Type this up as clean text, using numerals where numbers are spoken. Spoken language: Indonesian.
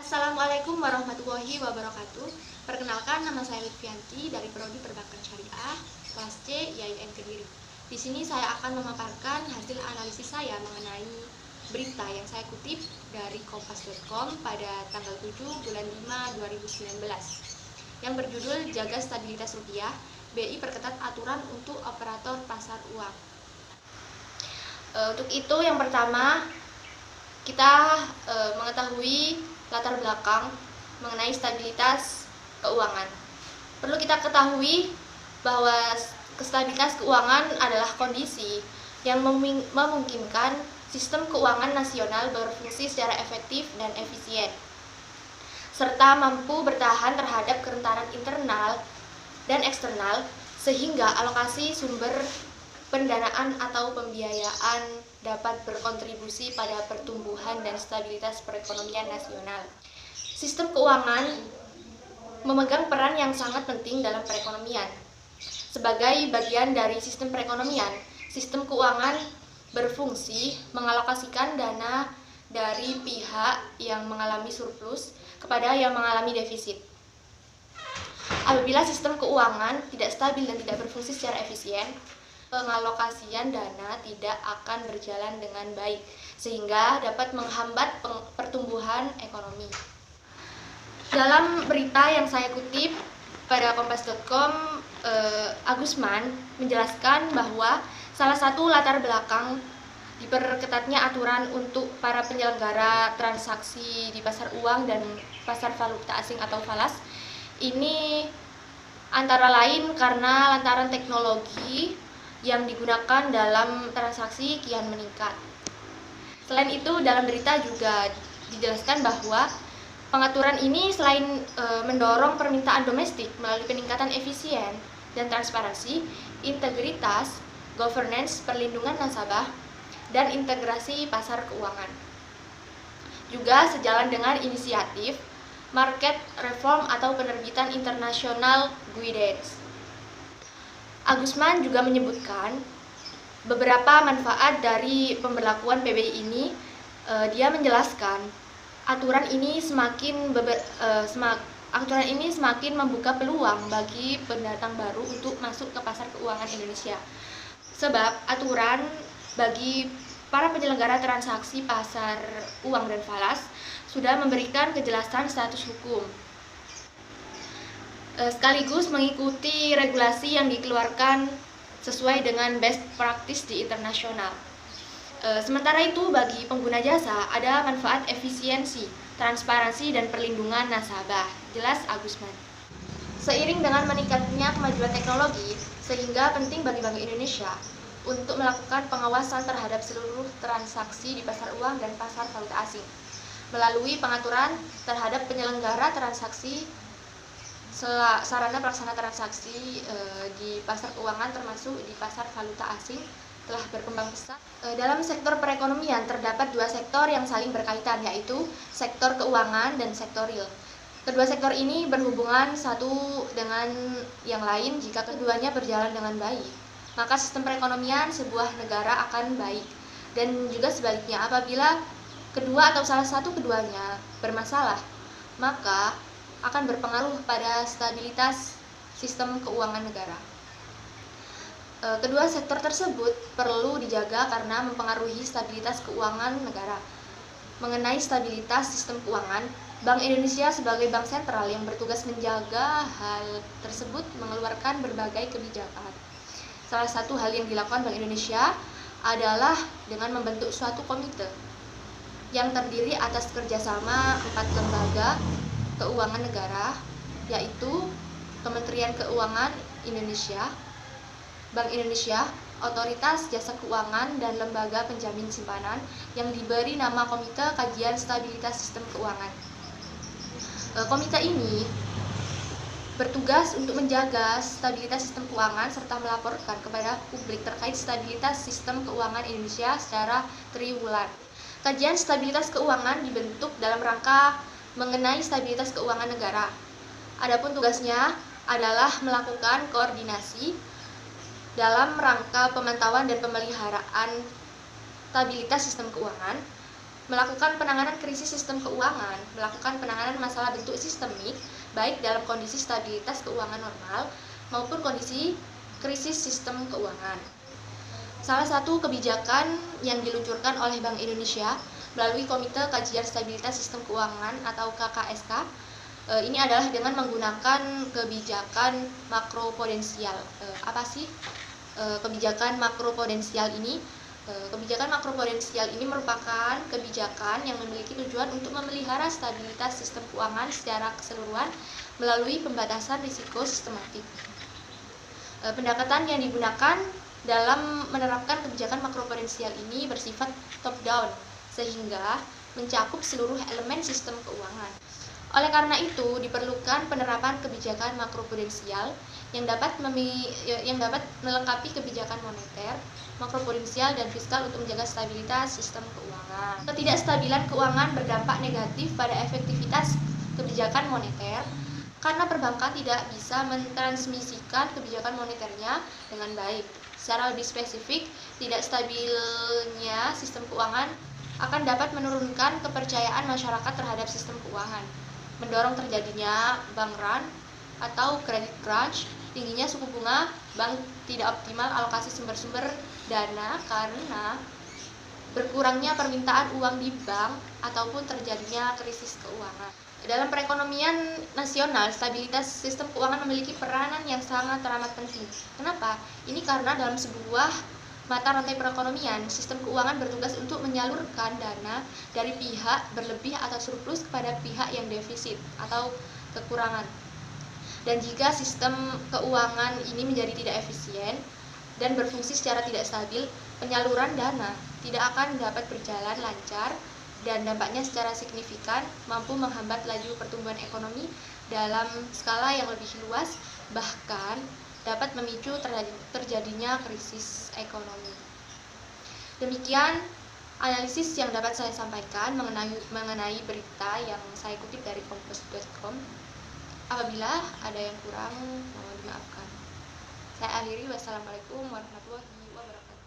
Assalamualaikum warahmatullahi wabarakatuh. Perkenalkan, nama saya Lutfianti dari Prodi Perbankan Syariah, kelas C, IAIN Kediri. Di sini saya akan memaparkan hasil analisis saya mengenai berita yang saya kutip dari kompas.com pada tanggal 7 bulan 5 2019 yang berjudul Jaga Stabilitas Rupiah, BI Perketat Aturan untuk Operator Pasar Uang. Untuk itu yang pertama kita mengetahui latar belakang mengenai stabilitas keuangan. Perlu kita ketahui bahwa stabilitas keuangan adalah kondisi yang memungkinkan sistem keuangan nasional berfungsi secara efektif dan efisien, serta mampu bertahan terhadap kerentanan internal dan eksternal, sehingga alokasi sumber pendanaan atau pembiayaan dapat berkontribusi pada pertumbuhan dan stabilitas perekonomian nasional. Sistem keuangan memegang peran yang sangat penting dalam perekonomian. Sebagai bagian dari sistem perekonomian, sistem keuangan berfungsi mengalokasikan dana dari pihak yang mengalami surplus kepada yang mengalami defisit. Apabila sistem keuangan tidak stabil dan tidak berfungsi secara efisien, pengalokasian dana tidak akan berjalan dengan baik, sehingga dapat menghambat pertumbuhan ekonomi. Dalam berita yang saya kutip pada kompas.com, Agusman menjelaskan bahwa salah satu latar belakang diperketatnya aturan untuk para penyelenggara transaksi di pasar uang dan pasar valuta asing atau falas ini antara lain karena lantaran teknologi yang digunakan dalam transaksi kian meningkat. Selain itu, dalam berita juga dijelaskan bahwa pengaturan ini selain mendorong permintaan domestik melalui peningkatan efisien dan transparansi, integritas, governance, perlindungan nasabah, dan integrasi pasar keuangan. Juga sejalan dengan inisiatif market reform atau penerbitan internasional guidance. Agusman juga menyebutkan beberapa manfaat dari pemberlakuan PBI ini. Dia menjelaskan aturan ini semakin membuka peluang bagi pendatang baru untuk masuk ke pasar keuangan Indonesia. Sebab aturan bagi para penyelenggara transaksi pasar uang dan falas sudah memberikan kejelasan status hukum, sekaligus mengikuti regulasi yang dikeluarkan sesuai dengan best practice di internasional. Sementara itu, bagi pengguna jasa ada manfaat efisiensi, transparansi, dan perlindungan nasabah, jelas Agusman. Seiring dengan meningkatnya kemajuan teknologi, sehingga penting bagi Bank Indonesia untuk melakukan pengawasan terhadap seluruh transaksi di pasar uang dan pasar valuta asing melalui pengaturan terhadap penyelenggara transaksi, sarana pelaksana transaksi di pasar keuangan termasuk di pasar valuta asing telah berkembang pesat. Dalam sektor perekonomian terdapat dua sektor yang saling berkaitan, yaitu sektor keuangan dan sektor real. Kedua sektor ini berhubungan satu dengan yang lain. Jika keduanya berjalan dengan baik, maka sistem perekonomian sebuah negara akan baik, dan juga sebaliknya, apabila kedua atau salah satu keduanya bermasalah, maka akan berpengaruh pada stabilitas sistem keuangan negara. Kedua sektor tersebut perlu dijaga karena mempengaruhi stabilitas keuangan negara. Mengenai stabilitas sistem keuangan, Bank Indonesia sebagai bank sentral yang bertugas menjaga hal tersebut mengeluarkan berbagai kebijakan. Salah satu hal yang dilakukan Bank Indonesia adalah dengan membentuk suatu komite yang terdiri atas kerjasama 4 lembaga keuangan negara, yaitu Kementerian Keuangan Indonesia, Bank Indonesia, Otoritas Jasa Keuangan, dan Lembaga Penjamin Simpanan yang diberi nama Komite Kajian Stabilitas Sistem Keuangan. Komite ini bertugas untuk menjaga stabilitas sistem keuangan serta melaporkan kepada publik terkait stabilitas sistem keuangan Indonesia secara triwulan. Kajian stabilitas keuangan dibentuk dalam rangka mengenai stabilitas keuangan negara. Adapun tugasnya adalah melakukan koordinasi dalam rangka pemantauan dan pemeliharaan stabilitas sistem keuangan, melakukan penanganan krisis sistem keuangan, melakukan penanganan masalah bentuk sistemik, baik dalam kondisi stabilitas keuangan normal maupun kondisi krisis sistem keuangan. Salah satu kebijakan yang diluncurkan oleh Bank Indonesia melalui Komite Kajian Stabilitas Sistem Keuangan atau KKSK ini adalah dengan menggunakan kebijakan makroprudensial. Apa sih kebijakan makroprudensial ini? Kebijakan makroprudensial ini merupakan kebijakan yang memiliki tujuan untuk memelihara stabilitas sistem keuangan secara keseluruhan melalui pembatasan risiko sistematik. Pendekatan yang digunakan dalam menerapkan kebijakan makroprudensial ini bersifat top down, sehingga mencakup seluruh elemen sistem keuangan. Oleh karena itu, diperlukan penerapan kebijakan makroprudensial yang dapat melengkapi kebijakan moneter, makroprudensial, dan fiskal untuk menjaga stabilitas sistem keuangan. Ketidakstabilan keuangan berdampak negatif pada efektivitas kebijakan moneter karena perbankan tidak bisa mentransmisikan kebijakan moneternya dengan baik. Secara lebih spesifik, tidak stabilnya sistem keuangan akan dapat menurunkan kepercayaan masyarakat terhadap sistem keuangan, mendorong terjadinya bank run atau credit crunch, tingginya suku bunga, bank tidak optimal alokasi sumber-sumber dana karena berkurangnya permintaan uang di bank ataupun terjadinya krisis keuangan. Dalam perekonomian nasional, stabilitas sistem keuangan memiliki peranan yang sangat teramat penting. Kenapa? Ini karena dalam sebuah mata rantai perekonomian, sistem keuangan bertugas untuk menyalurkan dana dari pihak berlebih atau surplus kepada pihak yang defisit atau kekurangan. Dan jika sistem keuangan ini menjadi tidak efisien dan berfungsi secara tidak stabil, penyaluran dana tidak akan dapat berjalan lancar dan dampaknya secara signifikan mampu menghambat laju pertumbuhan ekonomi dalam skala yang lebih luas, bahkan dapat memicu terjadinya krisis ekonomi. Demikian analisis yang dapat saya sampaikan mengenai berita yang saya kutip dari kompas.com. Apabila ada yang kurang, mohon dimaafkan. Saya akhiri, wassalamualaikum warahmatullahi wabarakatuh.